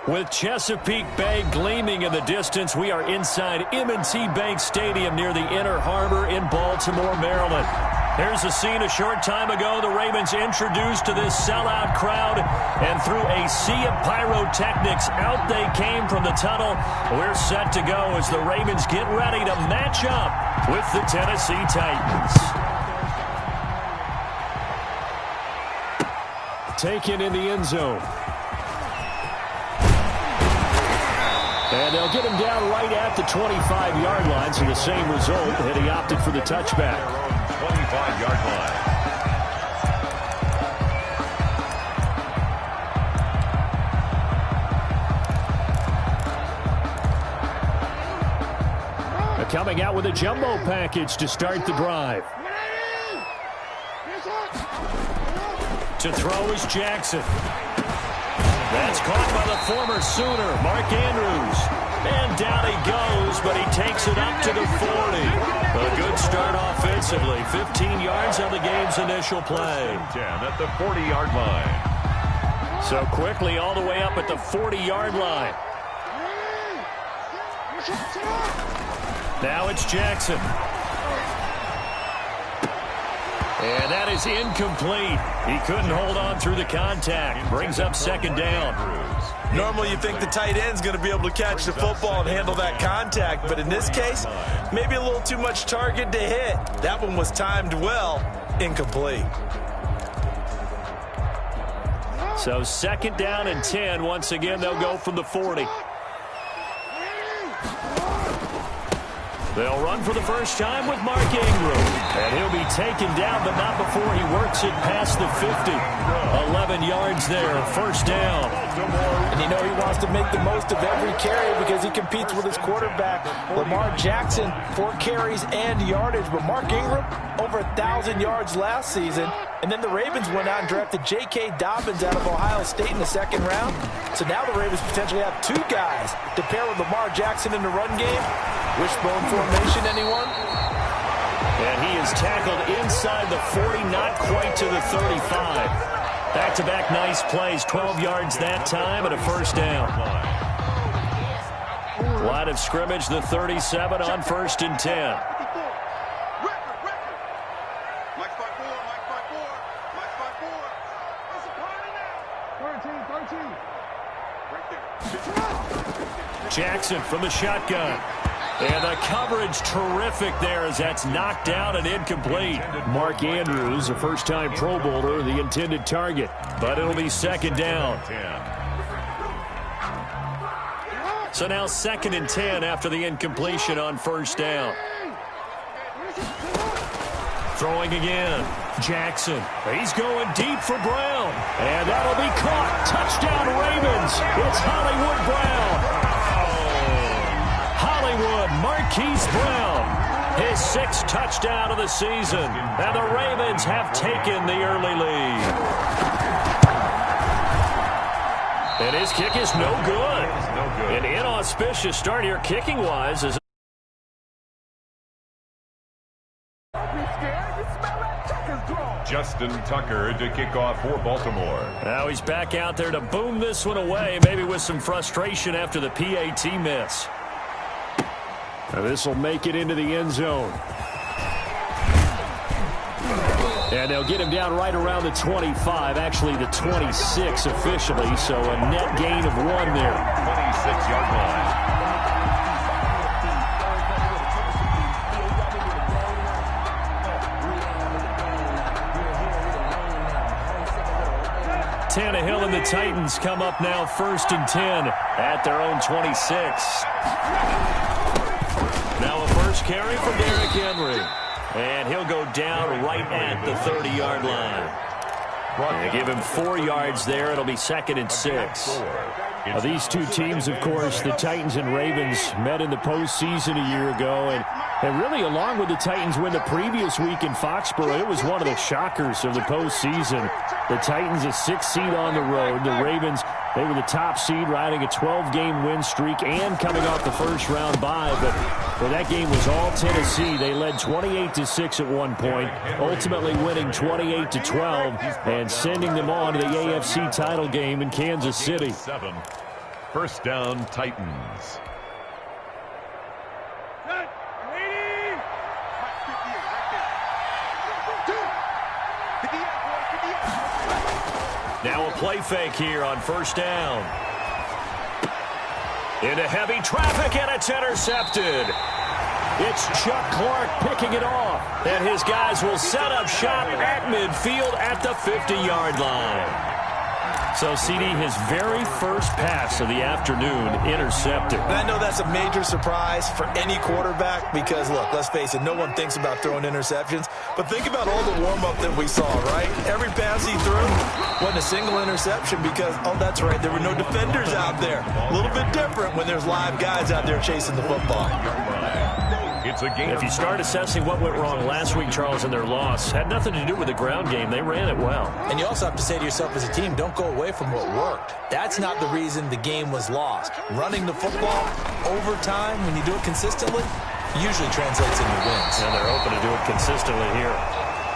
With Chesapeake Bay gleaming in the distance, we are inside M&T Bank Stadium near the Inner Harbor in Baltimore, Maryland. Here's a scene a short time ago. The Ravens introduced to this sellout crowd, and through a sea of pyrotechnics, out they came from the tunnel. We're set to go as the Ravens get ready to match up with the Tennessee Titans. Taken in the end zone. And they'll get him down right at the 25-yard line, so the same result, and he opted for the touchback. 25-yard line. Coming out with a jumbo package to start the drive. To throw is Jackson. That's caught by the former Sooner, Mark Andrews. And down he goes, but he takes it up to the 40. A good start offensively. 15 yards on the game's initial play. 10 at the 40-yard line. So quickly all the way up at the 40-yard line. Now it's Jackson. And that is incomplete. He couldn't hold on through the contact. Brings up second down. Normally you think the tight end's going to be able to catch the football and handle that contact, but in this case, maybe a little too much target to hit. That one was timed well. Incomplete. So second down and 10. Once again, they'll go from the 40. They'll run for the first time with Mark Ingram. And he'll be taken down, but not before he works it past the 50. 11 yards there, first down. And you know he wants to make the most of every carry because he competes with his quarterback, Lamar Jackson, 4 carries and yardage. But Mark Ingram, over 1,000 yards last season. And then the Ravens went out and drafted J.K. Dobbins out of Ohio State in the second round. So now the Ravens potentially have 2 guys to pair with Lamar Jackson in the run game. Wishbone formation, anyone? And he is tackled inside the 40, not quite to the 35. Back-to-back nice plays, 12 yards that time and a first down. Line of scrimmage, the 37 on first and 10. Jackson from the shotgun. And the coverage terrific there as that's knocked down and incomplete. Mark Andrews, a first-time Pro Bowler, the intended target. But it'll be second down. So now second and 10 after the incompletion on first down. Throwing again. Jackson. He's going deep for Brown. And that'll be caught. Touchdown Ravens. It's Hollywood Brown. Hollywood Marquise Brown, his 6th touchdown of the season, and the Ravens have taken the early lead. And his kick is no good. An inauspicious start here kicking-wise. Justin Tucker to kick off for Baltimore. Now he's back out there to boom this one away, maybe with some frustration after the PAT miss. This will make it into the end zone. And they'll get him down right around the 25, actually the 26 officially, so a net gain of 1 there. 26-yard line. Tannehill and the Titans come up now first and 10 at their own 26. Now a first carry from Derrick Henry. And he'll go down right at the 30-yard line. They give him 4 yards there. It'll be second and 6. Now, these two teams, of course, the Titans and Ravens, met in the postseason a year ago. And really, along with the Titans win the previous week in Foxborough, it was one of the shockers of the postseason. The Titans, a 6th seed on the road. The Ravens, they were the top seed, riding a 12-game win streak and coming off the first-round bye. But that game was all Tennessee. They led 28-6 at one point, ultimately winning 28-12 and sending them on to the AFC title game in Kansas City. First down, Titans. Now a play fake here on first down. Into heavy traffic, and it's intercepted. It's Chuck Clark picking it off. And his guys will set up shop at midfield at the 50-yard line. So, CD, his very first pass of the afternoon intercepted. And I know that's a major surprise for any quarterback because, look, let's face it, no one thinks about throwing interceptions. But think about all the warm-up that we saw, right? Every pass he threw wasn't a single interception because, oh, that's right, there were no defenders out there. A little bit different when there's live guys out there chasing the football. It's a game. If you start assessing what went wrong last week, Charles, in their loss, had nothing to do with the ground game. They ran it well. And you also have to say to yourself as a team, don't go away from what worked. That's not the reason the game was lost. Running the football over time, when you do it consistently, usually translates into wins. And they're hoping to do it consistently here.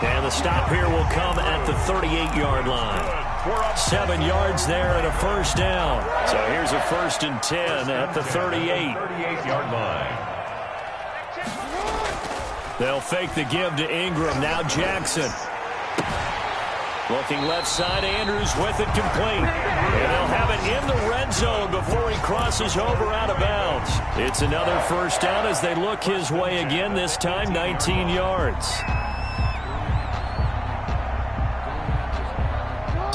And the stop here will come at the 38-yard line. 7 yards there and a first down. So here's a 1st and 10 at the 38. 38-yard line. They'll fake the give to Ingram. Now Jackson. Looking left side, Andrews with it complete. And they'll have it in the red zone before he crosses over out of bounds. It's another first down as they look his way again, this time 19 yards.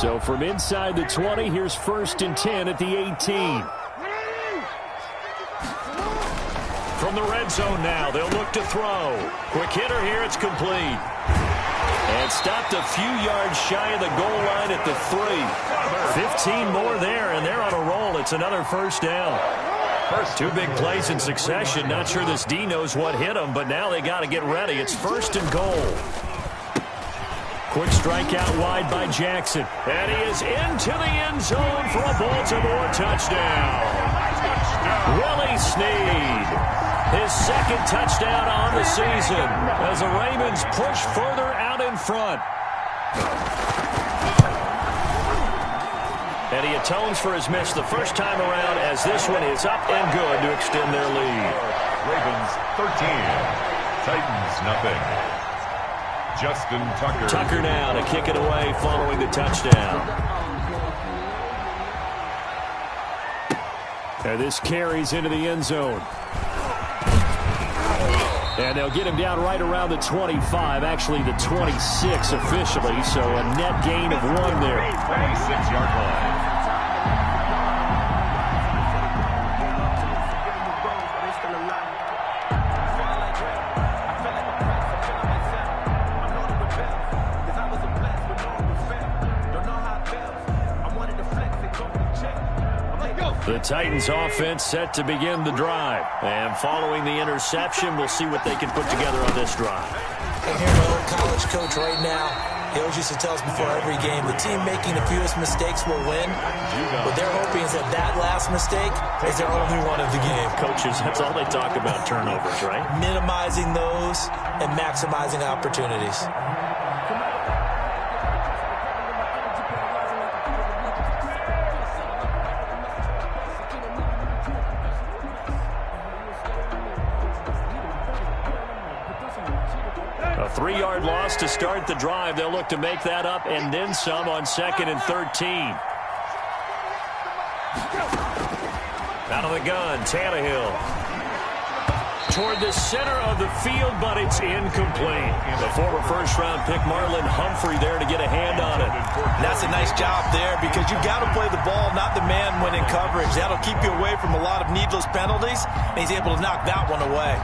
So from inside the 20, here's 1st and 10 at the 18. From the red zone now, they'll look to throw. Quick hitter here, it's complete. And stopped a few yards shy of the goal line at the 3. 15 more there, and they're on a roll. It's another first down. 2 big plays in succession. Not sure this D knows what hit him, but now they got to get ready. It's 1st and goal. Quick strike out wide by Jackson. And he is into the end zone for a Baltimore touchdown. Willie Snead. His 2nd touchdown on the season as the Ravens push further out in front. And he atones for his miss the first time around as this one is up and good to extend their lead. Ravens 13. Titans nothing. Justin Tucker. Tucker now to kick it away following the touchdown. And this carries into the end zone. And they'll get him down right around the 25, actually the 26 officially, so a net gain of 1 there. 26-yard line. The Titans offense set to begin the drive. And following the interception, we'll see what they can put together on this drive. I'm hearing my old college coach right now. He always used to tell us before every game, the team making the fewest mistakes will win. What they're hoping is that last mistake is their only one of the game. Coaches, that's all they talk about, turnovers, right? Minimizing those and maximizing opportunities. A 3-yard loss to start the drive. They'll look to make that up and then some on 2nd and 13. Out of the gun, Tannehill. Toward the center of the field, but it's incomplete. The former first-round pick, Marlon Humphrey, there to get a hand on it. And that's a nice job there because you've got to play the ball, not the man when in coverage. That'll keep you away from a lot of needless penalties, and he's able to knock that one away.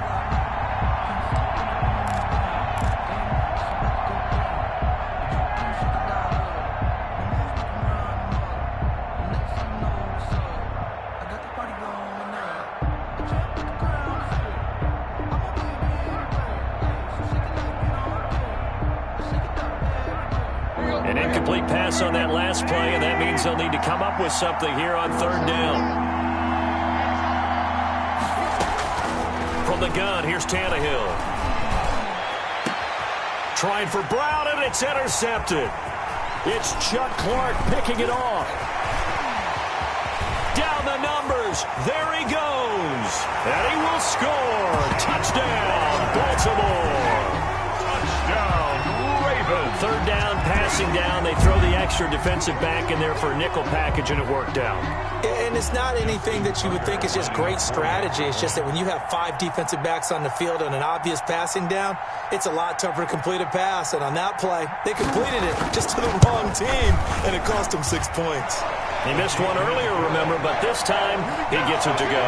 An incomplete pass on that last play, and that means they'll need to come up with something here on 3rd down. From the gun, here's Tannehill. Trying for Brown, and it's intercepted. It's Chuck Clark picking it off. down the numbers. There he goes. And he will score. Touchdown, Baltimore. Touchdown, Ravens. Third down, passing down. They throw the extra defensive back in there for a nickel package, and it worked out. And it's not anything that you would think is just great strategy. It's just that when you have 5 defensive backs on the field and an obvious passing down, it's a lot tougher to complete a pass. And on that play, they completed it just to the wrong team, and it cost them 6 points. He missed one earlier, remember, but this time he gets it to go.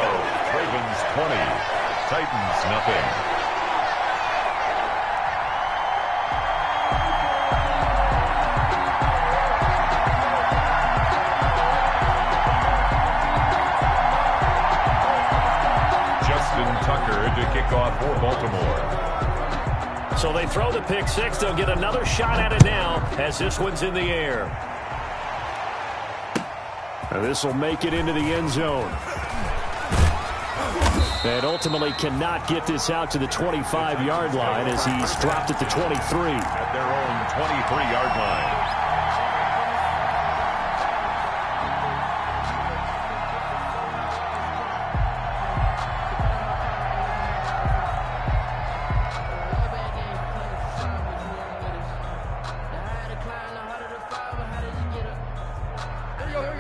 Ravens 20, Titans nothing. Tucker to kick off for Baltimore. So they throw the pick six. They'll get another shot at it now as this one's in the air. And this will make it into the end zone. And ultimately cannot get this out to the 25-yard line as he's dropped at the 23. At their own 23-yard line.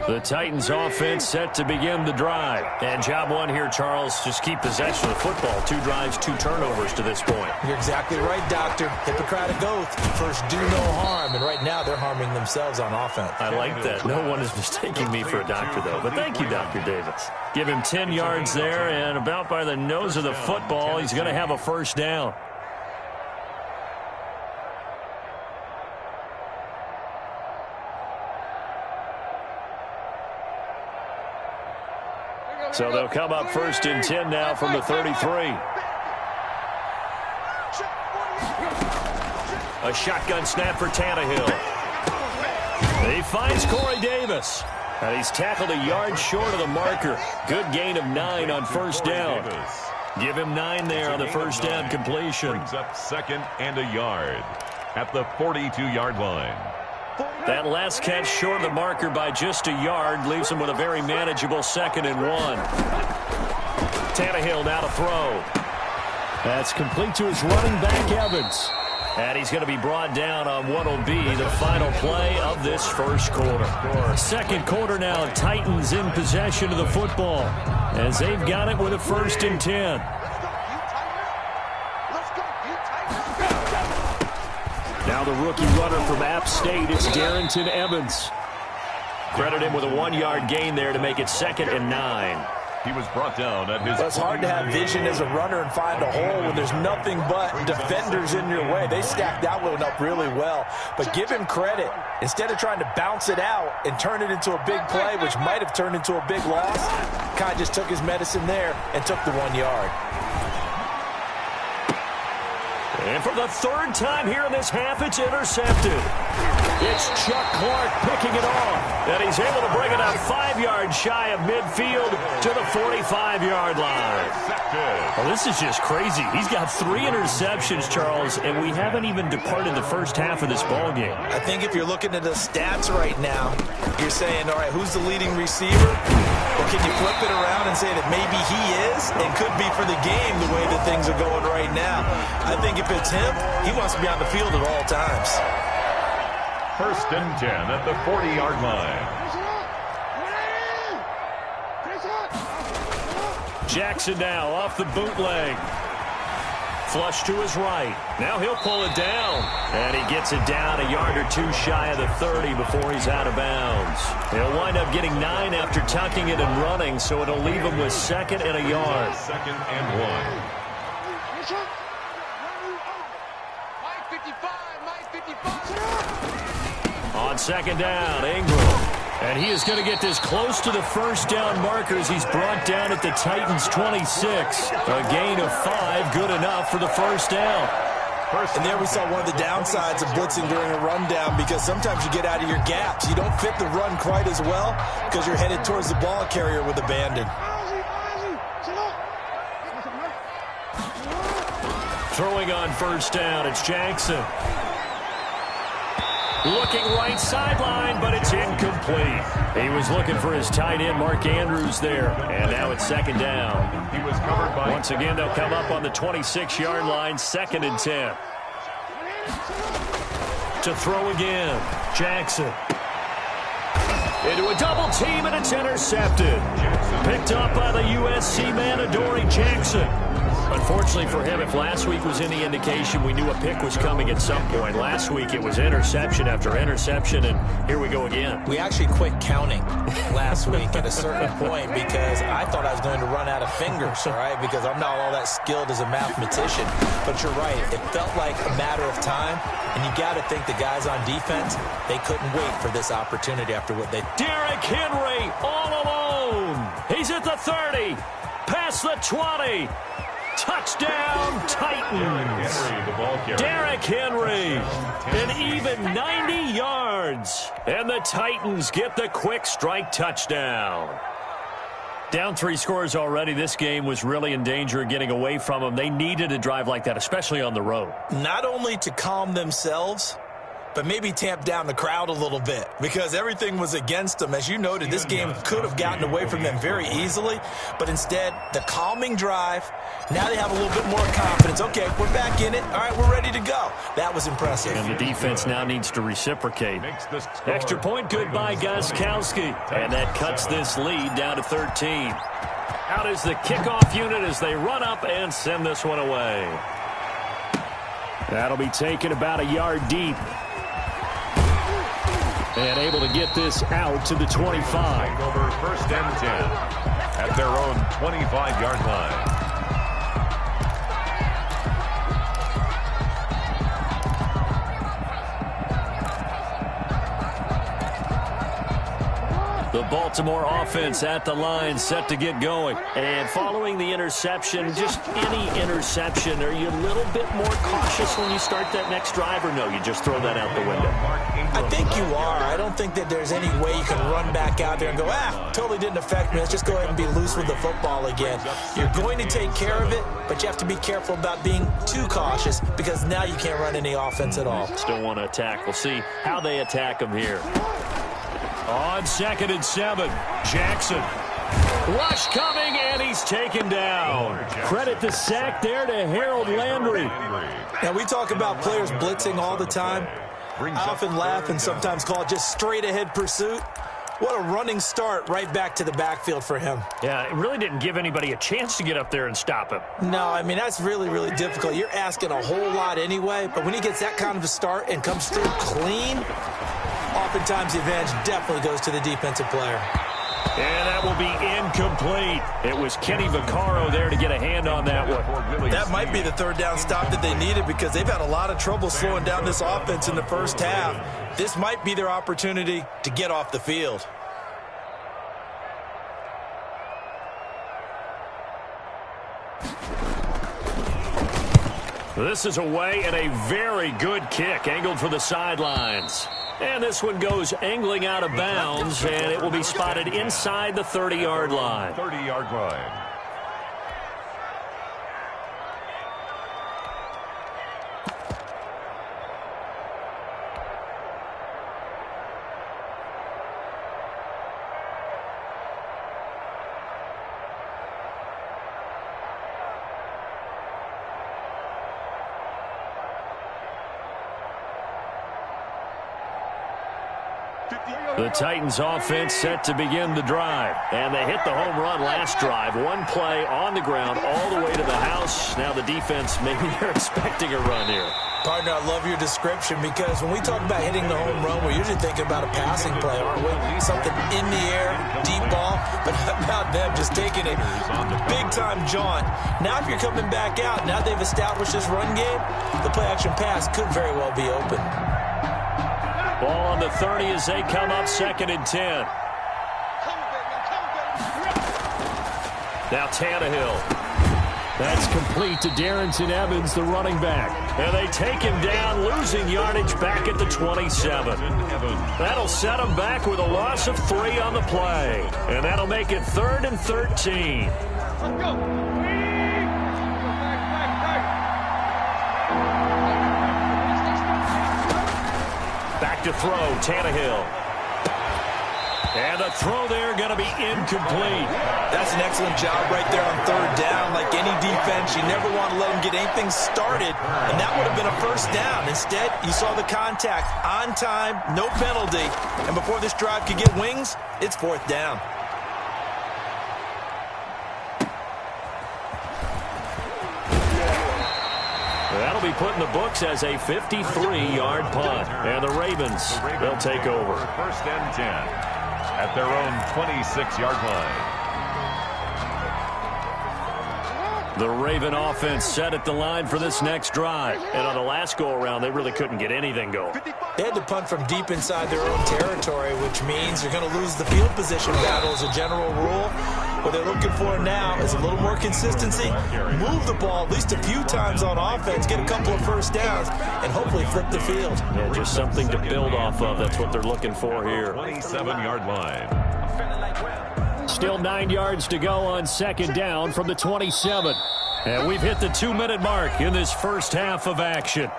The Titans offense set to begin the drive. And job one here, Charles, just keep possession of the football. 2 drives, 2 turnovers to this point. You're exactly right, Doctor. Hippocratic oath. First, do no harm. And right now, they're harming themselves on offense. I like that. No one is mistaking me for a doctor, though. But thank you, Dr. Davis. Give him 10 yards there, and about by the nose of the football, he's going to have a first down. So they'll come up first and 10 now from the 33. A shotgun snap for Tannehill. He finds Corey Davis. And he's tackled a yard short of the marker. Good gain of 9 on first down. Give him 9 there on the first down completion. Brings up second and a yard at the 42-yard line. That last catch short of the marker by just a yard leaves him with a very manageable 2nd and 1. Tannehill now to throw. That's complete to his running back, Evans. And he's going to be brought down on what will be the final play of this first quarter. Second quarter now, Titans in possession of the football as they've got it with a first and 10. Now the rookie runner from App State, it's Darrington Evans. Credit him with a 1-yard gain there to make it 2nd and 9. He was brought down at his... Well, it's hard to have vision as a runner and find a hole when there's nothing but defenders in your way. They stacked that one up really well. But give him credit. Instead of trying to bounce it out and turn it into a big play, which might have turned into a big loss, Kai just took his medicine there and took the 1 yard. And for the 3rd time here in this half, it's intercepted. It's Chuck Clark picking it off. And he's able to bring it up 5 yards shy of midfield to the 45-yard line. Well, this is just crazy. He's got 3 interceptions, Charles, and we haven't even departed the first half of this ballgame. I think if you're looking at the stats right now, you're saying, all right, who's the leading receiver? Or can you flip it around and say that maybe he is and could be for the game the way that things are going right now? I think if it's him, he wants to be on the field at all times. First and 10 at the 40-yard line. Jackson now off the bootleg. Flush to his right. Now he'll pull it down. And he gets it down a yard or 2 shy of the 30 before he's out of bounds. He'll wind up getting 9 after tucking it and running, so it'll leave him with 2nd and a yard. 2nd and 1. On 2nd down, Ingram. And he is going to get this close to the first down markers. He's brought down at the Titans' 26. A gain of 5, good enough for the first down. And there we saw one of the downsides of blitzing during a rundown, because sometimes you get out of your gaps. You don't fit the run quite as well because you're headed towards the ball carrier with abandon. Throwing on first down, it's Jackson. Looking right sideline, but it's incomplete. incomplete. He was looking for his tight end, Mark Andrews, there. And now it's second down. He was covered by... Once again, they'll come up on the 26-yard line, 2nd and 10. To throw again, Jackson. Into a double team, and it's intercepted. Picked up by the USC man, Adoree Jackson. Unfortunately for him, if last week was any indication, we knew a pick was coming at some point. Last week it was interception after interception, and here we go again. We actually quit counting last week at a certain point because I thought I was going to run out of fingers, all right, because I'm not all that skilled as a mathematician. But you're right. It felt like a matter of time, and you got to think the guys on defense, they couldn't wait for this opportunity after what they... Derrick Henry all alone. He's at the 30, past the 20. Touchdown, Titans. Derrick Henry, an even 90 yards. And the Titans get the quick strike touchdown. Down 3 scores already. This game was really in danger of getting away from them. They needed a drive like that, especially on the road. Not only to calm themselves, but maybe tamp down the crowd a little bit because everything was against them. As you noted, this game could have gotten away from them very easily, but instead, the calming drive, now they have a little bit more confidence. Okay, we're back in it. All right, we're ready to go. That was impressive. And the defense now needs to reciprocate. Extra point, good by Gostkowski. And that cuts this lead down to 13. Out is the kickoff unit as they run up and send this one away. That'll be taken about a yard deep. And able to get this out to the 25. Over 1st and 10 at their own 25-yard line. The Baltimore offense at the line, set to get going. And following the interception, just any interception, are you a little bit more cautious when you start that next drive, or no, you just throw that out the window? I think you are. I don't think that there's any way you can run back out there and go, totally didn't affect me. Let's just go ahead and be loose with the football again. You're going to take care of it, but you have to be careful about being too cautious because now you can't run any offense at all. Still want to attack. We'll see how they attack them here. On 2nd and 7, Jackson. Rush coming, and he's taken down. Credit the sack there to Harold Landry. Now, we talk about players blitzing all the time. I often laugh and sometimes call it just straight-ahead pursuit. What a running start right back to the backfield for him. Yeah, it really didn't give anybody a chance to get up there and stop him. No, I mean, that's really, really difficult. You're asking a whole lot anyway, but when he gets that kind of a start and comes through clean, oftentimes the advantage definitely goes to the defensive player. And that will be incomplete. It was Kenny Vaccaro there to get a hand on that one. That might be the 3rd down stop that they needed because they've had a lot of trouble slowing down this offense in the first half. This might be their opportunity to get off the field. This is away and a very good kick angled for the sidelines. And this one goes angling out of bounds, and it will be spotted inside the 30-yard line. 30-yard line. The Titans offense set to begin the drive. And they hit the home run last drive. One play on the ground all the way to the house. Now the defense, maybe they're expecting a run here. Partner, I love your description because when we talk about hitting the home run, we're usually thinking about a passing play, aren't we? Something in the air, deep ball, but how about them just taking it big-time jaunt. Now if you're coming back out, now they've established this run game, the play-action pass could very well be open. Ball on the 30 as they come up 2nd and 10. Now Tannehill. That's complete to Darrington Evans, the running back. And they take him down, losing yardage back at the 27. That'll set him back with a loss of 3 on the play. And that'll make it 3rd and 13. Let's go. Back to throw, Tannehill. And the throw there going to be incomplete. That's an excellent job right there on third down. Like any defense, you never want to let them get anything started, and that would have been a first down. Instead, you saw the contact on time, no penalty, and before this drive could get wings, it's fourth down. That'll be put in the books as a 53-yard punt. And the Ravens, they'll take over. First and 10 at their own 26-yard line. The Raven offense set at the line for this next drive. And on the last go-around, they really couldn't get anything going. They had to punt from deep inside their own territory, which means you're going to lose the field position battle as a general rule. What they're looking for now is a little more consistency, move the ball at least a few times on offense, get a couple of first downs, and hopefully flip the field. Yeah, just something to build off of. That's what they're looking for here. 27-yard line. Still 9 yards to go on second down from the 27. And we've hit the 2-minute mark in this first half of action.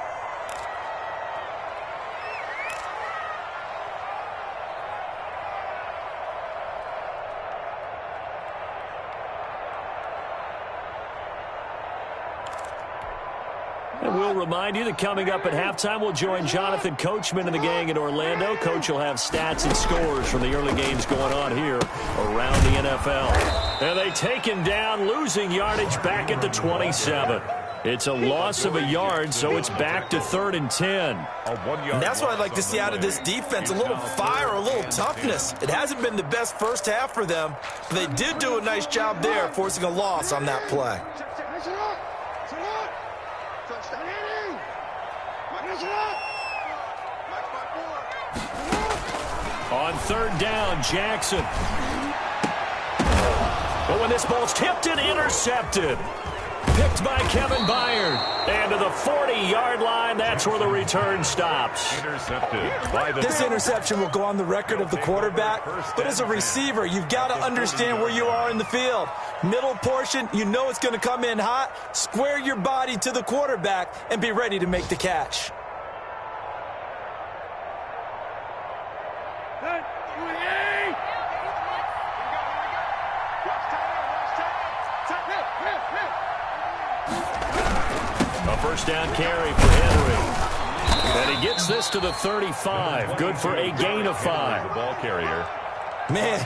And we'll remind you that coming up at halftime, we'll join Jonathan Coachman and the gang in Orlando. Coach will have stats and scores from the early games going on here around the NFL. And they take him down, losing yardage back at the 27. It's a loss of a yard, so it's back to 3rd and 10. And that's what I'd like to see out of this defense, a little fire, a little toughness. It hasn't been the best first half for them. They did do a nice job there, forcing a loss on that play. On third down, Jackson. But when this ball's tipped and intercepted. Picked by Kevin Byard. And to the 40-yard line, that's where the return stops. Intercepted by the... This interception will go on the record of the quarterback, but as a receiver, you've got to understand where you are in the field. Middle portion, you know it's going to come in hot. Square your body to the quarterback and be ready to make the catch. A first down carry for Henry. And he gets this to the 35. Good for a gain of 5. The ball carrier. Man,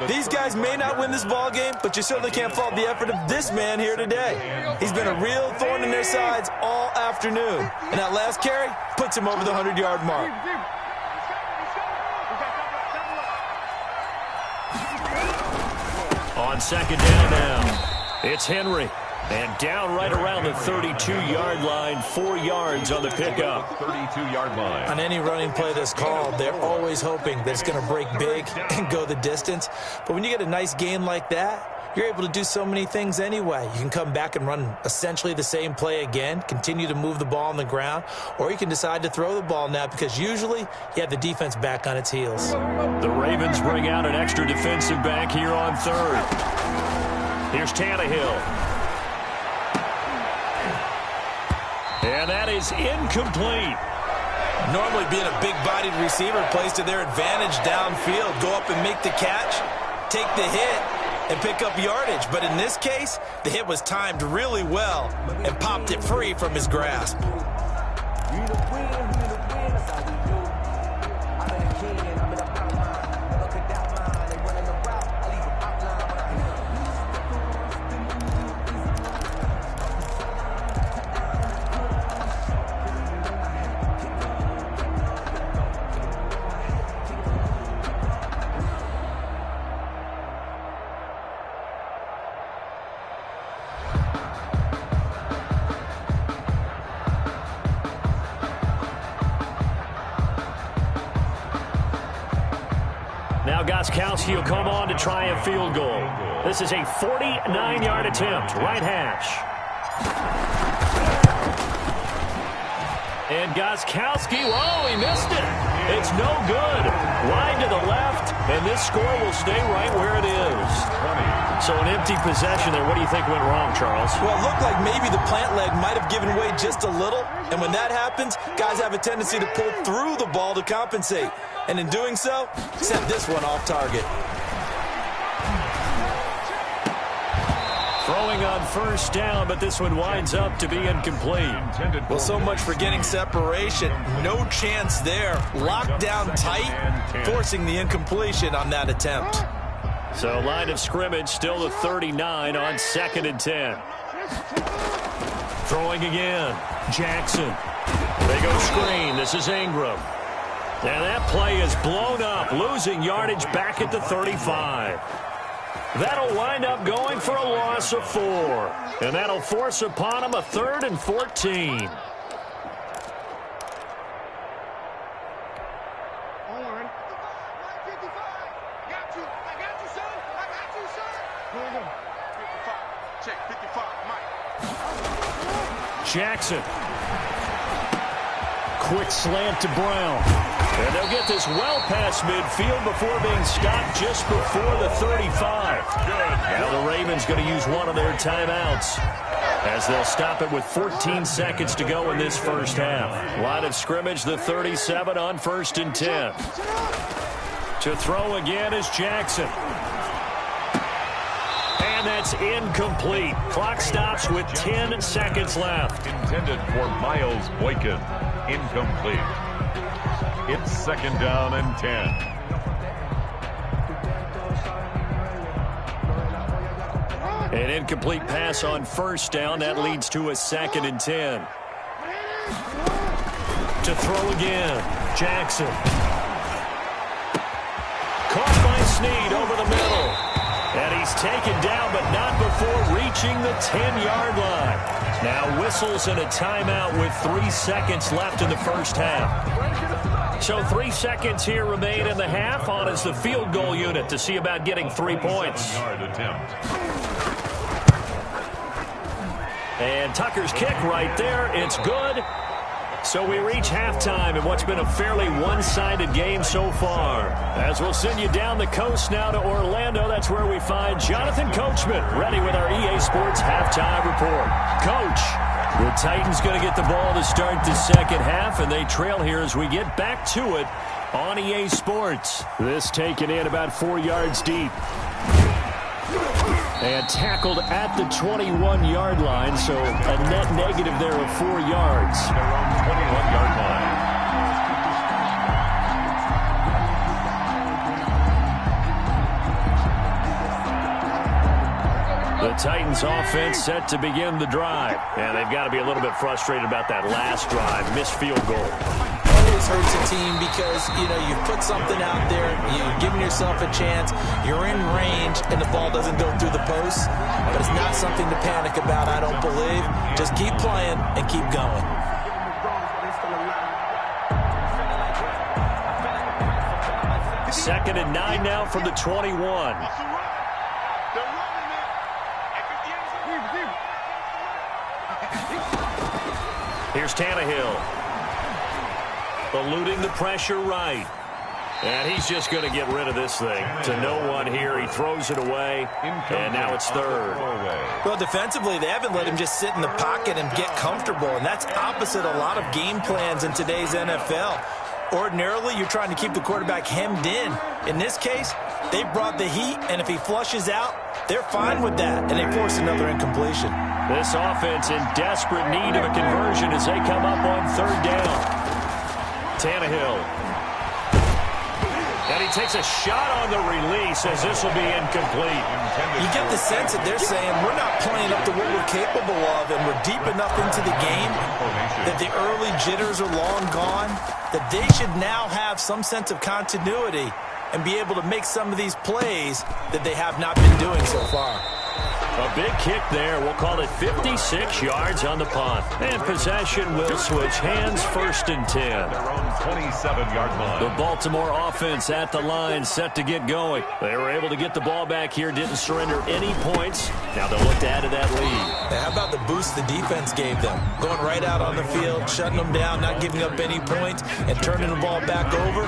these guys may not win this ball game, but you certainly can't fault the effort of this man here today. He's been a real thorn in their sides all afternoon. And that last carry puts him over the 100-yard mark. On second down now, it's Henry. And down right around the 32-yard line, 4 yards on the pickup. 32-yard line. On any running play that's called, they're always hoping that it's going to break big and go the distance. But when you get a nice gain like that, you're able to do so many things anyway. You can come back and run essentially the same play again, continue to move the ball on the ground, or you can decide to throw the ball now because usually you have the defense back on its heels. The Ravens bring out an extra defensive back here on third. Here's Tannehill. And that is incomplete. Normally being a big-bodied receiver plays to their advantage downfield. Go up and make the catch, take the hit, and pick up yardage. But in this case, the hit was timed really well and popped it free from his grasp. Now Gostkowski will come on to try a field goal. This is a 49-yard attempt, right hash. And Gostkowski, whoa, he missed it. It's no good. Wide to the left. And this score will stay right where it is. So an empty possession there. What do you think went wrong, Charles? Well, it looked like maybe the plant leg might have given way just a little. And when that happens, guys have a tendency to pull through the ball to compensate. And in doing so, sent this one off target. Throwing on first down, but this one winds up to be incomplete. Well, so much for getting separation. No chance there. Locked down tight, forcing the incompletion on that attempt. So line of scrimmage still the 39 on 2nd and 10. Throwing again. Jackson. They go screen. This is Ingram. And that play is blown up, losing yardage back at the 35. That'll wind up going for a loss of 4. And that'll force upon him a 3rd and 14. Jackson. Quick slant to Brown. And they'll get this well past midfield before being stopped just before the 35. Now the Ravens going to use one of their timeouts as they'll stop it with 14 seconds to go in this first half. Line of scrimmage, the 37 on 1st and 10. To throw again is Jackson. And that's incomplete. Clock stops with 10 seconds left. Intended for Miles Boykin. Incomplete. It's 2nd down and 10. An incomplete pass on first down. That leads to a 2nd and 10. To throw again. Jackson. Caught by Snead over the middle. And he's taken down, but not before reaching the 10-yard line. Now whistles and a timeout with 3 seconds left in the first half. So 3 seconds here remain in the half. On is the field goal unit to see about getting 3 points. And Tucker's kick right there. It's good. So we reach halftime in what's been a fairly one-sided game so far. As we'll send you down the coast now to Orlando, that's where we find Jonathan Coachman ready with our EA Sports halftime report. Coach, the Titans going to get the ball to start the second half, and they trail here as we get back to it on EA Sports. This taken in about 4 yards deep. And tackled at the 21-yard line, so a net negative there of 4 yards. Their own 21-yard line. The Titans offense set to begin the drive. And they've got to be a little bit frustrated about that last drive. Missed field goal. Always hurts a team because, you put something out there, you're giving yourself a chance, you're in range, and the ball doesn't go through the posts. But it's not something to panic about, I don't believe. Just keep playing and keep going. Second and 9 now from the 21. Here's Tannehill. Eluding the pressure right. And he's just going to get rid of this thing to no one here. He throws it away, and now it's 3rd. Well, defensively, they haven't let him just sit in the pocket and get comfortable, and that's opposite a lot of game plans in today's NFL. Ordinarily, you're trying to keep the quarterback hemmed in. In this case, they brought the heat, and if he flushes out, they're fine with that, and they force another incompletion. This offense in desperate need of a conversion as they come up on 3rd down. Tannehill. And he takes a shot on the release as this will be incomplete. You get the sense that they're saying we're not playing up to what we're capable of, and we're deep enough into the game that the early jitters are long gone, that they should now have some sense of continuity and be able to make some of these plays that they have not been doing so far. A big kick there. We'll call it 56 yards on the punt. And possession will switch hands, 1st and 10. Their own 27-yard line. The Baltimore offense at the line, set to get going. They were able to get the ball back here, didn't surrender any points. Now they'll look to add to that lead. How about the boost the defense gave them? Going right out on the field, shutting them down, not giving up any points, and turning the ball back over.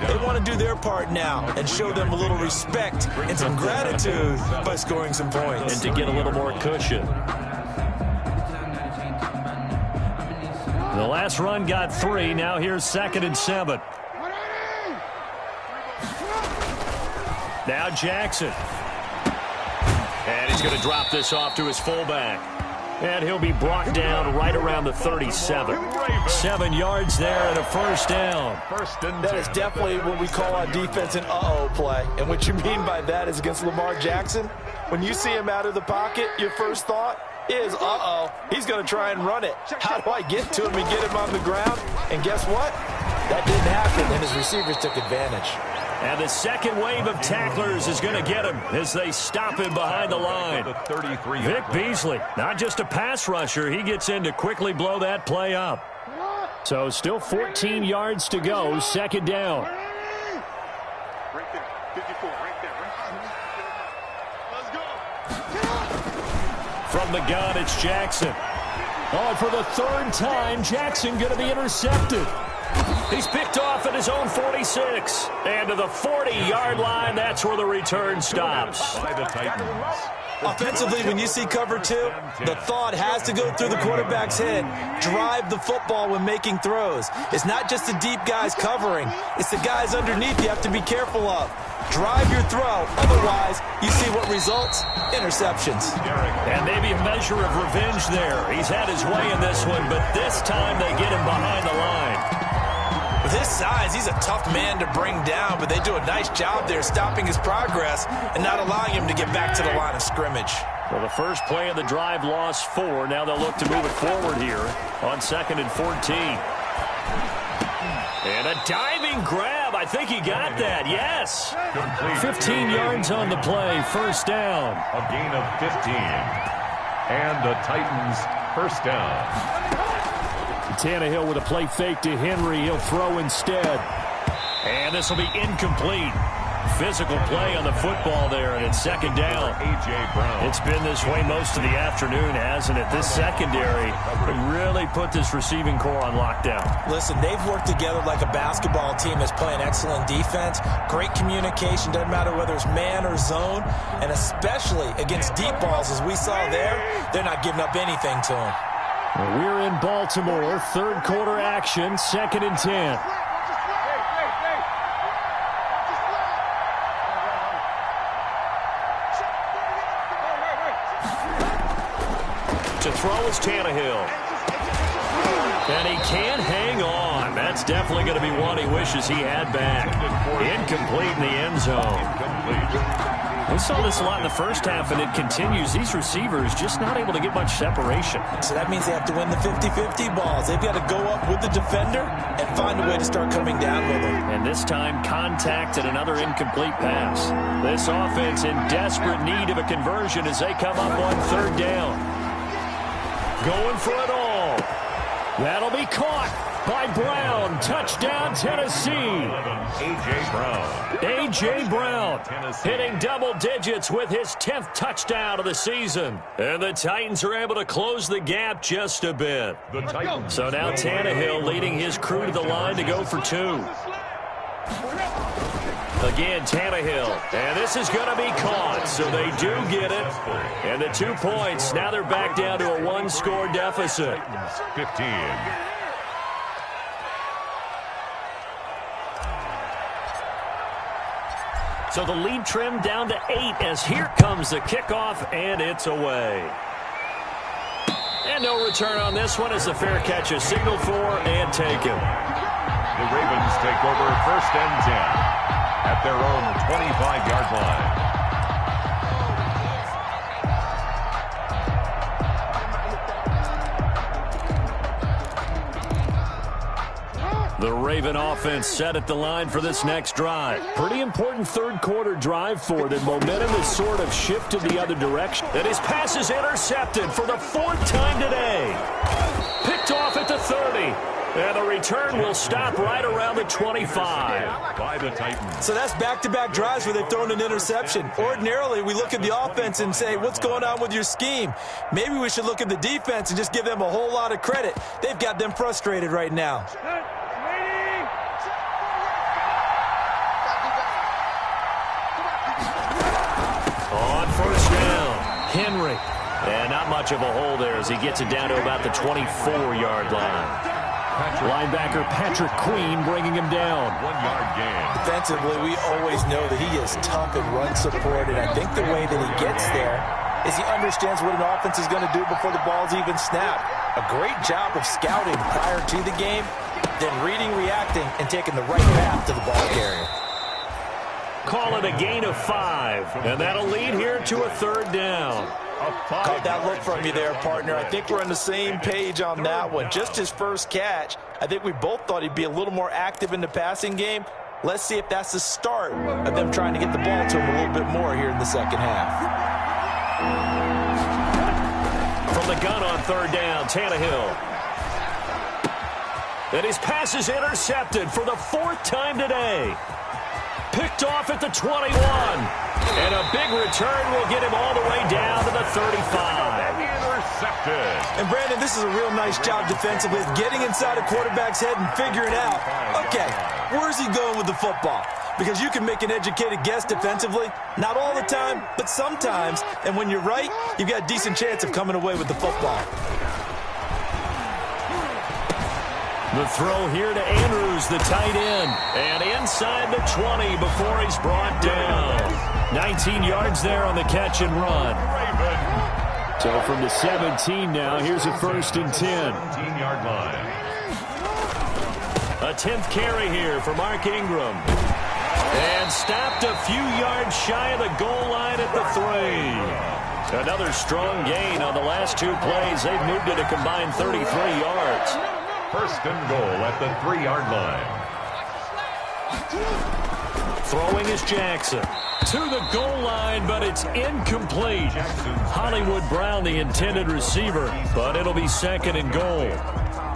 They want to do their part now and show them a little respect and some gratitude by scoring some points. And to get a little more cushion. The last run got 3. Now here's 2nd and 7. Now Jackson. And he's going to drop this off to his fullback. And he'll be brought down right around the 37. 7 yards there and a 1st down. That is definitely what we call on defense an uh-oh play. And what you mean by that is against Lamar Jackson, when you see him out of the pocket, your first thought is, uh-oh, he's going to try and run it. How do I get to him and get him on the ground? And guess what? That didn't happen, and his receivers took advantage. And the second wave of tacklers is going to get him as they stop him behind the line. Vic Beasley, not just a pass rusher, he gets in to quickly blow that play up. So still 14 yards to go, 2nd down. Right there, 54, right there. Let's go. From the gun, it's Jackson. Oh, and for the 3rd time, Jackson going to be intercepted. He's picked off at his own 46. And to the 40-yard line, that's where the return stops. By the Titans. Offensively, when you see cover 2, the thought has to go through the quarterback's head. Drive the football when making throws. It's not just the deep guys covering. It's the guys underneath you have to be careful of. Drive your throw. Otherwise, you see what results? Interceptions. And maybe a measure of revenge there. He's had his way in this one, but this time they get him behind the line. With his size, he's a tough man to bring down, but they do a nice job there stopping his progress and not allowing him to get back to the line of scrimmage. Well, the first play of the drive lost 4. Now they'll look to move it forward here on 2nd and 14. And a diving grab. I think he got that. Yes. 15 yards on the play. 1st down. A gain of 15. And the Titans' 1st down. Tannehill with a play fake to Henry. He'll throw instead. And this will be incomplete. Physical play on the football there, and it's 2nd down. A.J. Brown. It's been this way most of the afternoon, hasn't it? This secondary really put this receiving core on lockdown. Listen, they've worked together like a basketball team that's playing excellent defense. Great communication, doesn't matter whether it's man or zone, and especially against deep balls, as we saw there, they're not giving up anything to them. We're in Baltimore, 3rd quarter action, 2nd and 10. To throw is Tannehill. And he can't hang on. That's definitely going to be one he wishes he had back. Incomplete in the end zone. We saw this a lot in the first half, and it continues. These receivers just not able to get much separation. So that means they have to win the 50-50 balls. They've got to go up with the defender and find a way to start coming down with him. And this time, contact and another incomplete pass. This offense in desperate need of a conversion as they come up on 3rd down. Going for it all. That'll be caught by Brown. Touchdown, Tennessee. A.J. Brown. A.J. Brown hitting double digits with his 10th touchdown of the season. And the Titans are able to close the gap just a bit. The Titans. So now Tannehill leading his crew to the line to go for 2. Again, Tannehill. And this is going to be caught, so they do get it. And the 2 points, now they're back down to a 1-score deficit. 15. So the lead trimmed down to 8 as here comes the kickoff, and it's away. And no return on this one as the fair catch is signaled for and taken. The Ravens take over 1st and 10 at their own 25-yard line. The Raven offense set at the line for this next drive. Pretty important third-quarter drive for them. Momentum has sort of shifted the other direction. And his pass is intercepted for the 4th time today. Picked off at the 30. And the return will stop right around the 25. By the Titans. So that's back-to-back drives where they've thrown an interception. Ordinarily, we look at the offense and say, what's going on with your scheme? Maybe we should look at the defense and just give them a whole lot of credit. They've got them frustrated right now. On first down, Henry. And not much of a hole there as he gets it down to about the 24-yard line. Linebacker Patrick Queen bringing him down. 1-yard gain. Defensively, we always know that he is tough and run support, and I think the way that he gets there is he understands what an offense is going to do before the ball's even snapped. A great job of scouting prior to the game, then reading, reacting, and taking the right path to the ball carrier. Call it a gain of 5, and that'll lead here to a 3rd down. Caught that look from you there, partner. I think we're on the same page on that one. Just his first catch. I think we both thought he'd be a little more active in the passing game. Let's see if that's the start of them trying to get the ball to him a little bit more here in the second half. From the gun on 3rd down, Tannehill. And his pass is intercepted for the 4th time today. Picked off at the 21. And a big return will get him all the way down to the 35. Intercepted. And, Brandon, this is a real nice job defensively of getting inside a quarterback's head and figuring out, okay, where's he going with the football? Because you can make an educated guess defensively. Not all the time, but sometimes. And when you're right, you've got a decent chance of coming away with the football. The throw here to Andrews, the tight end. And inside the 20 before he's brought down. 19 yards there on the catch and run. So from the 17 now, here's a 1st and 10. 17-yard line. A 10th carry here for Mark Ingram. And stopped a few yards shy of the goal line at the 3. Another strong gain on the last 2 plays. They've moved it a combined 33 yards. 1st and goal at the 3-yard line. Throwing is Jackson. To the goal line, but it's incomplete. Hollywood Brown, the intended receiver, but it'll be 2nd and goal.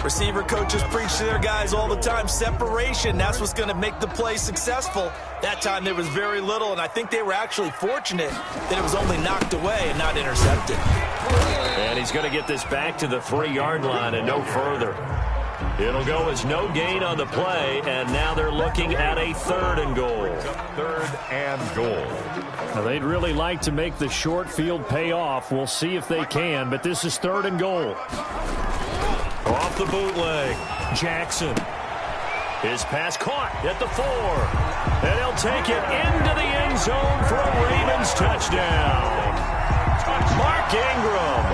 Receiver coaches preach to their guys all the time. Separation, that's what's going to make the play successful. That time there was very little, and I think they were actually fortunate that it was only knocked away and not intercepted. And he's going to get this back to the 3-yard line and no further. It'll go as no gain on the play, and now they're looking at a 3rd and goal. 3rd and goal. Now, they'd really like to make the short field pay off. We'll see if they can, but this is 3rd and goal. Off the bootleg, Jackson. His pass caught at the 4. And he'll take it into the end zone for a Ravens touchdown. Mark Ingram,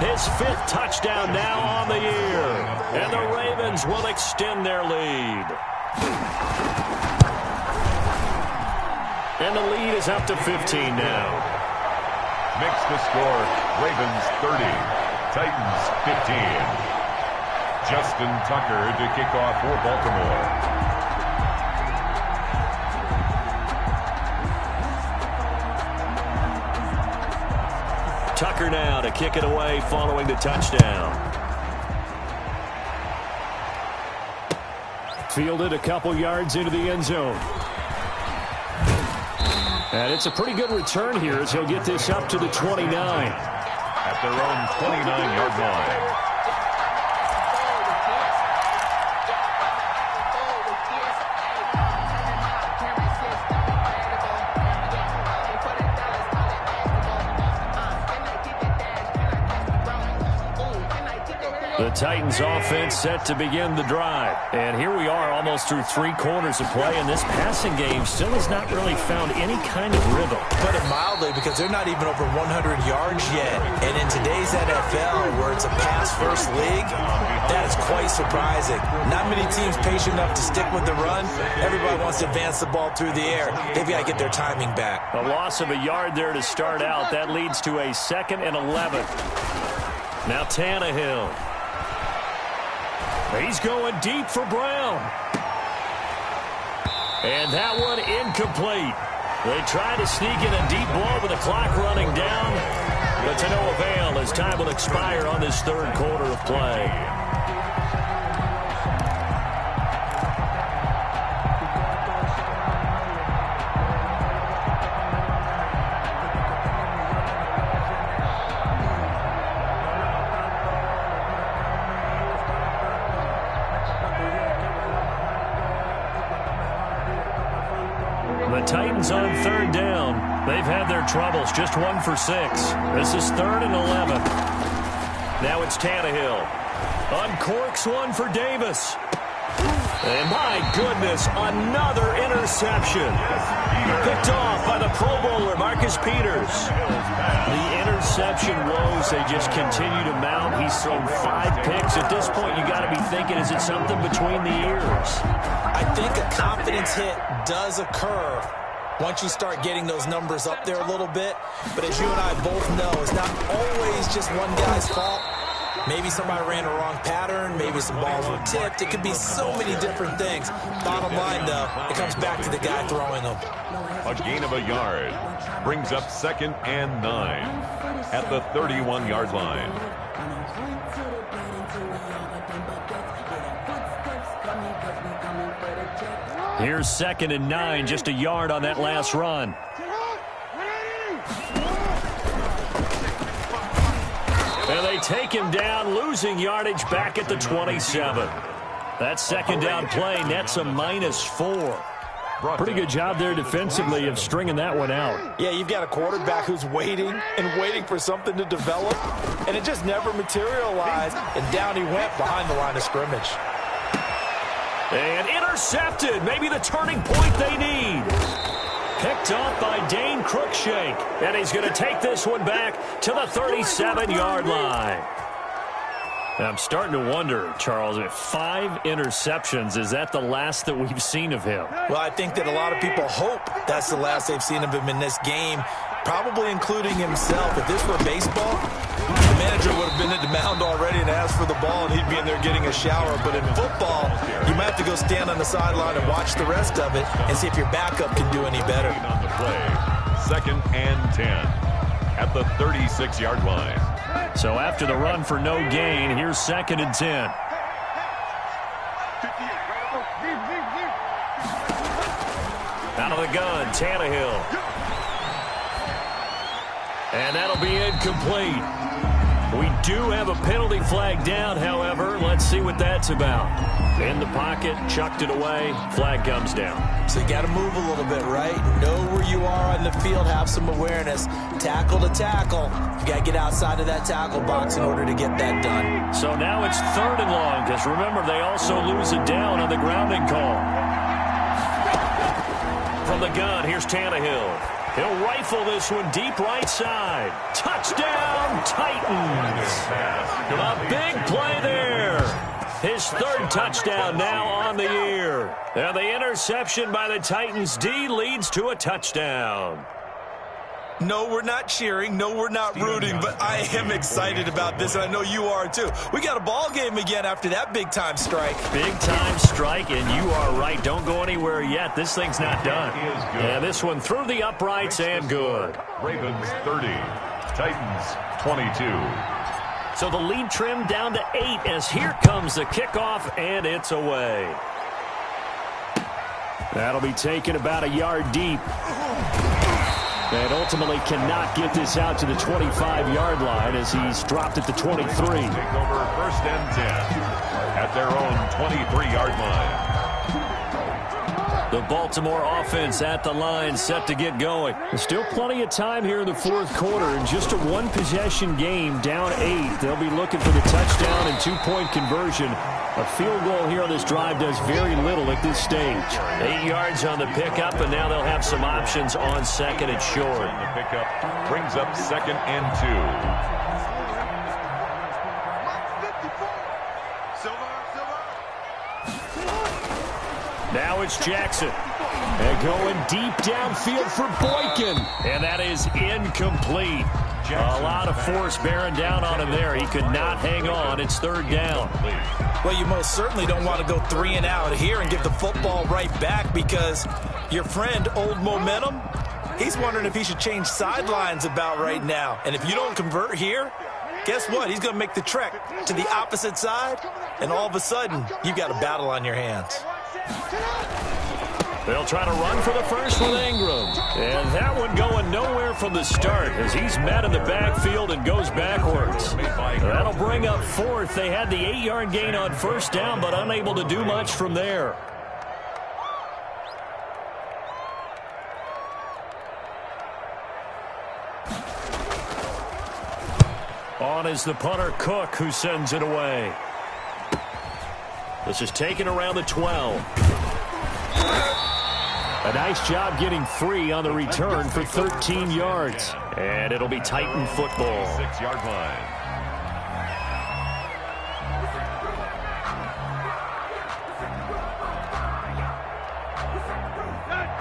his 5th touchdown now on the year. And the Ravens will extend their lead. And the lead is up to 15 now. Makes the score Ravens 30, Titans 15. Justin Tucker to kick off for Baltimore. Tucker now to kick it away following the touchdown. Fielded a couple yards into the end zone. And it's a pretty good return here as he'll get this up to the 29. At their own 29-yard line. The Titans offense set to begin the drive. And here we are almost through 3 quarters of play, and this passing game still has not really found any kind of rhythm. Put it mildly, because they're not even over 100 yards yet. And in today's NFL, where it's a pass-first league, that is quite surprising. Not many teams patient enough to stick with the run. Everybody wants to advance the ball through the air. They've got to get their timing back. A loss of a yard there to start out. That leads to a 2nd and 11. Now Tannehill. He's going deep for Brown. And that one incomplete. They try to sneak in a deep ball with the clock running down, but to no avail as time will expire on this third quarter of play. The Titans on third down. They've had their troubles, just 1 for 6. This is 3rd and 11. Now it's Tannehill. Uncorks one for Davis. And my goodness, another interception. Picked off by the Pro Bowler, Marcus Peters. The interception woes, they just continue to mount. He's thrown 5 picks. At this point, you got to be thinking, is it something between the ears? I think a confidence hit does occur once you start getting those numbers up there a little bit. But as you and I both know, it's not always just one guy's fault. Maybe somebody ran a wrong pattern. Maybe some balls were tipped. It could be so many different things. Bottom line, though, it comes back to the guy throwing them. A gain of a yard brings up 2nd and 9 at the 31-yard line. Here's 2nd and 9, just a yard on that last run. And they take him down, losing yardage back at the 27. That second down play nets a -4. Pretty good job there defensively of stringing that one out. Yeah, you've got a quarterback who's waiting and waiting for something to develop, and it just never materialized, and down he went behind the line of scrimmage. And intercepted, maybe the turning point they need. Picked off by Dane Cruikshank, and he's going to take this one back to the 37-yard line. I'm starting to wonder, Charles, if 5 interceptions, is that the last that we've seen of him? Well, I think that a lot of people hope that's the last they've seen of him in this game, probably including himself. If this were baseball, the manager would have been at the mound already and asked for the ball, and he'd be in there getting a shower. But in football, you might have to go stand on the sideline and watch the rest of it and see if your backup can do any better. On the play, 2nd and 10 at the 36-yard line. So after the run for no gain, here's 2nd and 10. Out of the gun, Tannehill. And that'll be incomplete. We do have a penalty flag down, however. Let's see what that's about. In the pocket, chucked it away, flag comes down. So you got to move a little bit, right? Know where you are on the field, have some awareness. Tackle to tackle. You got to get outside of that tackle box in order to get that done. So now it's 3rd and long, because remember, they also lose it down on the grounding call. From the gun, here's Tannehill. He'll rifle this one deep right side. Touchdown, Titans. A big play there. His 3rd touchdown now on the year. And the interception by the Titans D leads to a touchdown. No, we're not cheering. No, we're not rooting, but I am excited about this, and I know you are too. We got a ball game again after that big-time strike. Big-time strike, and you are right. Don't go anywhere yet. This thing's not done. And this one through the uprights and good. Ravens 30, Titans 22. So the lead trimmed down to 8 as here comes the kickoff, and it's away. That'll be taken about a yard deep. And ultimately cannot get this out to the 25-yard line as he's dropped at the 23. Take over 1st and 10 at their own 23-yard line. The Baltimore offense at the line, set to get going. There's still plenty of time here in the 4th quarter. In just a 1-possession game, down 8. They'll be looking for the touchdown and 2-point conversion. A field goal here on this drive does very little at this stage. 8 yards on the pickup, and now they'll have some options on 2nd and short. The pickup brings up 2nd and 2. Now it's Jackson. And going deep downfield for Boykin. And that is incomplete. A lot of force bearing down on him there. He could not hang on. It's third down. Well, you most certainly don't want to go 3 and out here and give the football right back, because your friend, Old Momentum, he's wondering if he should change sidelines about right now. And if you don't convert here, guess what? He's going to make the trek to the opposite side, and all of a sudden, you've got a battle on your hands. They'll try to run for the first with Ingram. And that one going nowhere from the start as he's met in the backfield and goes backwards. That'll bring up fourth. They had the 8-yard gain on first down, but unable to do much from there. On is the punter, Cook, who sends it away. This is taken around the 12. A nice job getting free on the return for 13 yards. And it'll be Titan football. 6-yard line.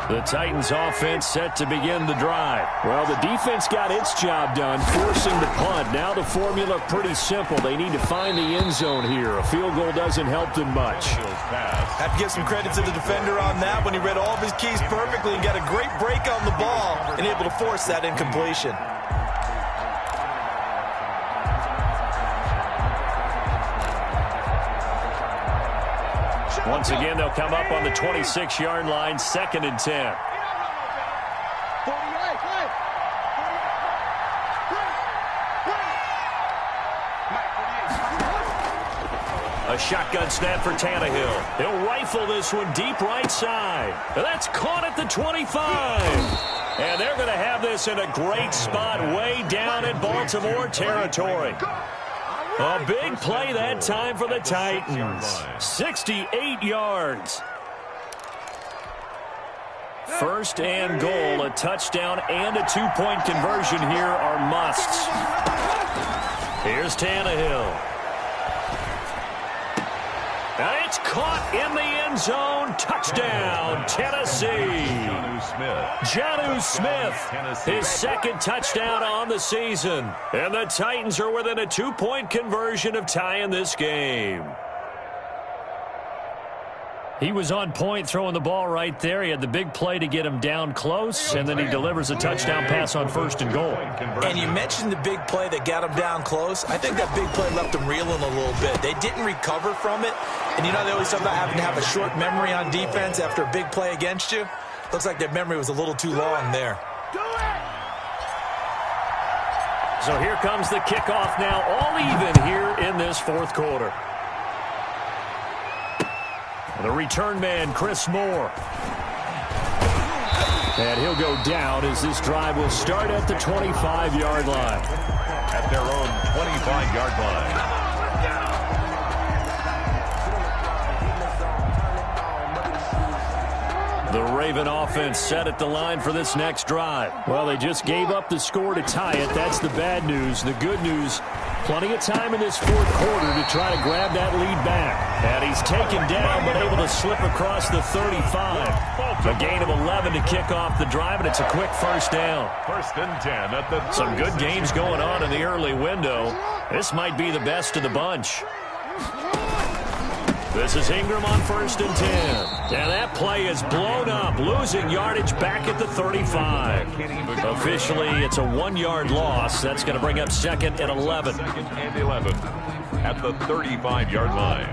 The Titans offense set to begin the drive. Well, the defense got its job done, forcing the punt. Now the formula pretty simple. They need to find the end zone here. A field goal doesn't help them much. Have to give some credit to the defender on that when he read all of his keys perfectly and got a great break on the ball and able to force that incompletion. Once again, they'll come up on the 26-yard line, 2nd and 10. A shotgun snap for Tannehill. He'll rifle this one deep right side. That's caught at the 25. And they're going to have this in a great spot way down in Baltimore territory. A big play that time for the Titans. 68 yards. First and goal, a touchdown and a 2-point conversion here are musts. Here's Tannehill. And it's caught in the end zone. Touchdown, Tennessee. Jonnu Smith, his 2nd touchdown on the season. And the Titans are within a 2-point conversion of tying this game. He was on point throwing the ball right there. He had the big play to get him down close, and then he delivers a touchdown pass on 1st and goal. And you mentioned the big play that got him down close. I think that big play left him reeling a little bit. They didn't recover from it. And you know, they always talk about having to have a short memory on defense after a big play against you. Looks like their memory was a little too long there. So here comes the kickoff now, all even here in this 4th quarter. The return man, Chris Moore. And he'll go down as this drive will start at the 25-yard line. At their own 25-yard line. The Raven offense set at the line for this next drive. Well, they just gave up the score to tie it. That's the bad news. The good news, plenty of time in this 4th quarter to try to grab that lead back. And he's taken down, but able to slip across the 35. A gain of 11 to kick off the drive, and it's a quick first down. 1st and 10 at the Some good games going on in the early window. This might be the best of the bunch. This is Ingram on 1st and 10. And that play is blown up, losing yardage back at the 35. Officially, it's a 1-yard loss. That's going to bring up 2nd and 11. 2nd and 11 at the 35-yard line.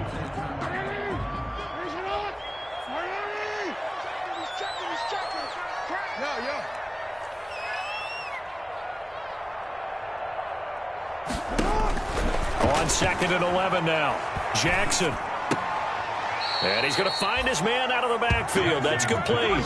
On 2nd and 11 now. Jackson. And he's going to find his man out of the backfield. That's complete.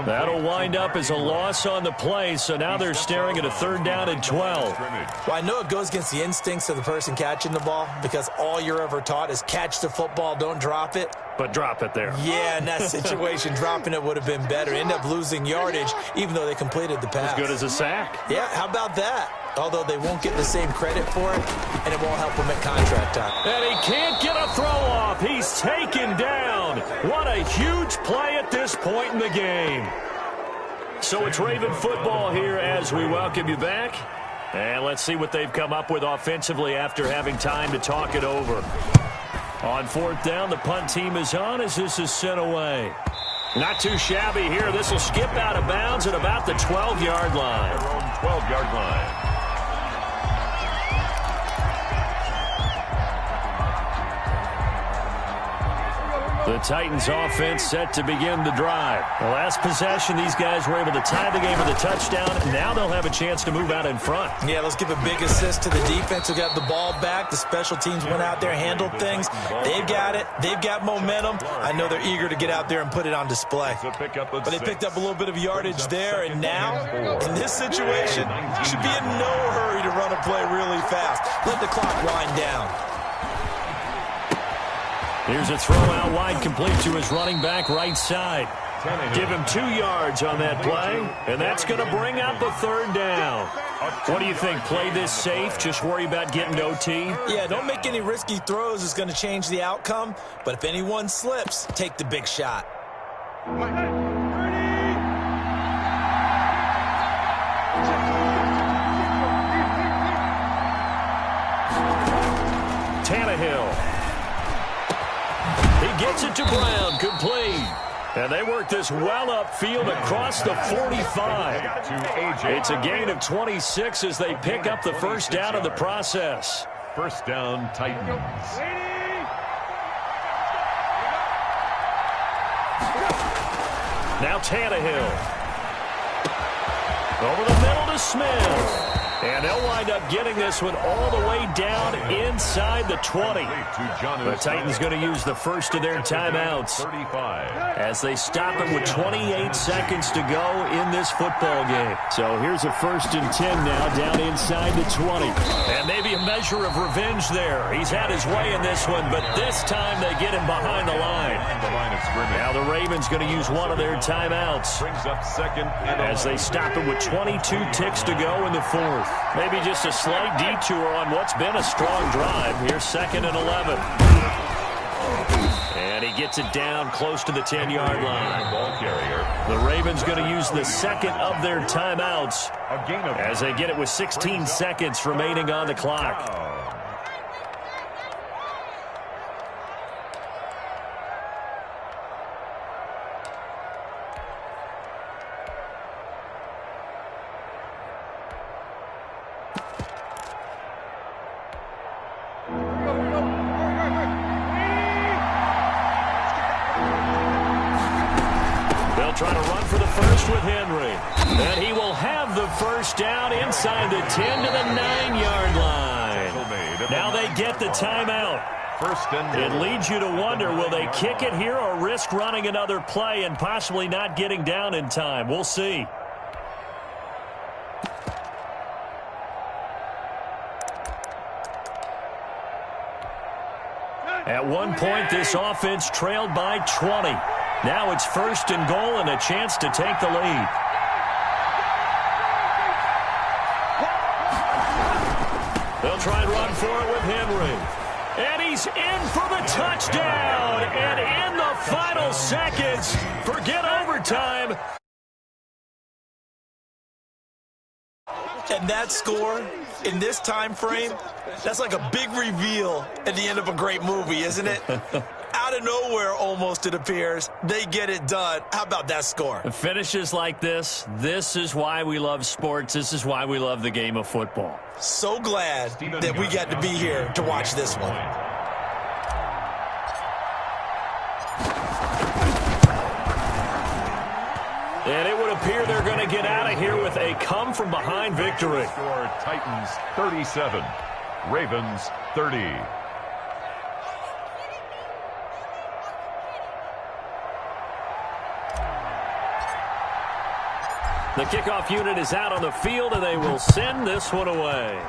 That'll wind up as a loss on the play, so now they're staring at a 3rd down and 12. Well, I know it goes against the instincts of the person catching the ball because all you're ever taught is catch the football, don't drop it. But drop it there. Yeah, in that situation, dropping it would have been better. End up losing yardage, even though they completed the pass. As good as a sack. Yeah, how about that? Although they won't get the same credit for it, and it won't help them at contract time. And he can't get a throw off. He's taken down. What a huge play at this point in the game. So it's Raven football here as we welcome you back. And let's see what they've come up with offensively after having time to talk it over. On fourth down, the punt team is on as this is sent away. Not too shabby here. This will skip out of bounds at about the 12-yard line. Their own 12-yard line. The Titans offense set to begin the drive. The last possession, these guys were able to tie the game with a touchdown. Now they'll have a chance to move out in front. Yeah, let's give a big assist to the defense who got the ball back. The special teams went out there, handled things. They've got it. They've got momentum. I know they're eager to get out there and put it on display. But they picked up a little bit of yardage there, and now, in this situation, you should be in no hurry to run a play really fast. Let the clock wind down. Here's a throw out wide, complete to his running back right side. Give him 2 yards on that play, and that's going to bring up a third down. What do you think? Play this safe, just worry about getting to OT? Yeah, don't make any risky throws. It's going to change the outcome. But if anyone slips, take the big shot. Tannehill. He gets it to Brown, complete. And they work this well upfield across the 45. It's a gain of 26 as they pick up the first down in the process. First down, Titans. Now Tannehill. Over the middle to Smith. And they'll wind up getting this one all the way down inside the 20. The Titans going to use the first of their timeouts as they stop him with 28 seconds to go in this football game. So here's a 1st and 10 now down inside the 20. And maybe a measure of revenge there. He's had his way in this one, but this time they get him behind the line. Now the Ravens going to use one of their timeouts as they stop him with 22 ticks to go in the 4th. Maybe just a slight detour on what's been a strong drive. Here's 2nd and 11. And he gets it down close to the 10-yard line. Ball carrier. The Ravens going to use the second of their timeouts as they get it with 16 seconds remaining on the clock. Trying to run for the first with Henry. And he will have the first down inside the 10 to the 9-yard line. Now they get the timeout. It leads you to wonder, will they kick it here or risk running another play and possibly not getting down in time? We'll see. At one point, this offense trailed by 20. Now it's 1st and goal and a chance to take the lead. They'll try and run for it with Henry. And he's in for the touchdown. And in the final seconds, forget overtime. And that score, in this time frame, that's like a big reveal at the end of a great movie, isn't it? Out of nowhere, almost, it appears. They get it done. How about that score? Finishes like this is why we love sports. This is why we love the game of football. So glad that we got to be here to watch this one. And it would appear they're going to get out of here with a come-from-behind victory. Score Titans 37, Ravens 30. The kickoff unit is out on the field, and they will send this one away.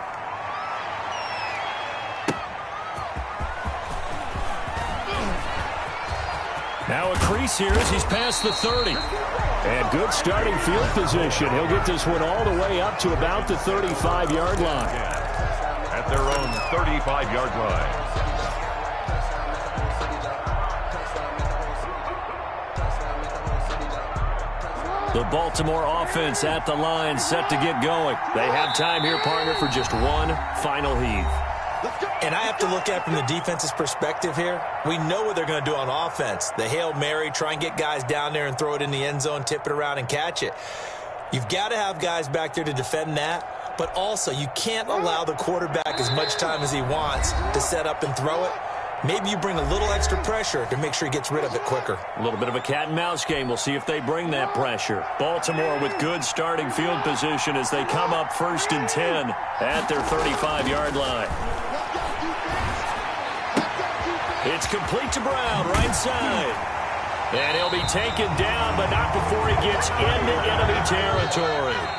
Now a crease here as he's past the 30. And good starting field position. He'll get this one all the way up to about the 35-yard line. At their own 35-yard line. The Baltimore offense at the line, set to get going. They have time here, partner, for just one final heave. And I have to look at it from the defense's perspective here. We know what they're going to do on offense. The Hail Mary, try and get guys down there and throw it in the end zone, tip it around and catch it. You've got to have guys back there to defend that, but also you can't allow the quarterback as much time as he wants to set up and throw it. Maybe you bring a little extra pressure to make sure he gets rid of it quicker. A little bit of a cat and mouse game. We'll see if they bring that pressure. Baltimore with good starting field position as they come up 1st and 10 at their 35-yard line. It's complete to Brown, right side. And he'll be taken down, but not before he gets into enemy territory.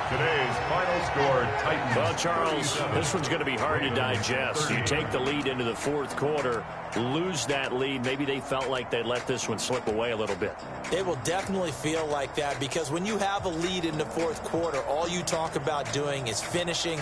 Today's final score, Titans. Well, Charles, this one's going to be hard to digest. You take the lead into the 4th quarter, lose that lead. Maybe they felt like they let this one slip away a little bit. It will definitely feel like that because when you have a lead in the 4th quarter, all you talk about doing is finishing.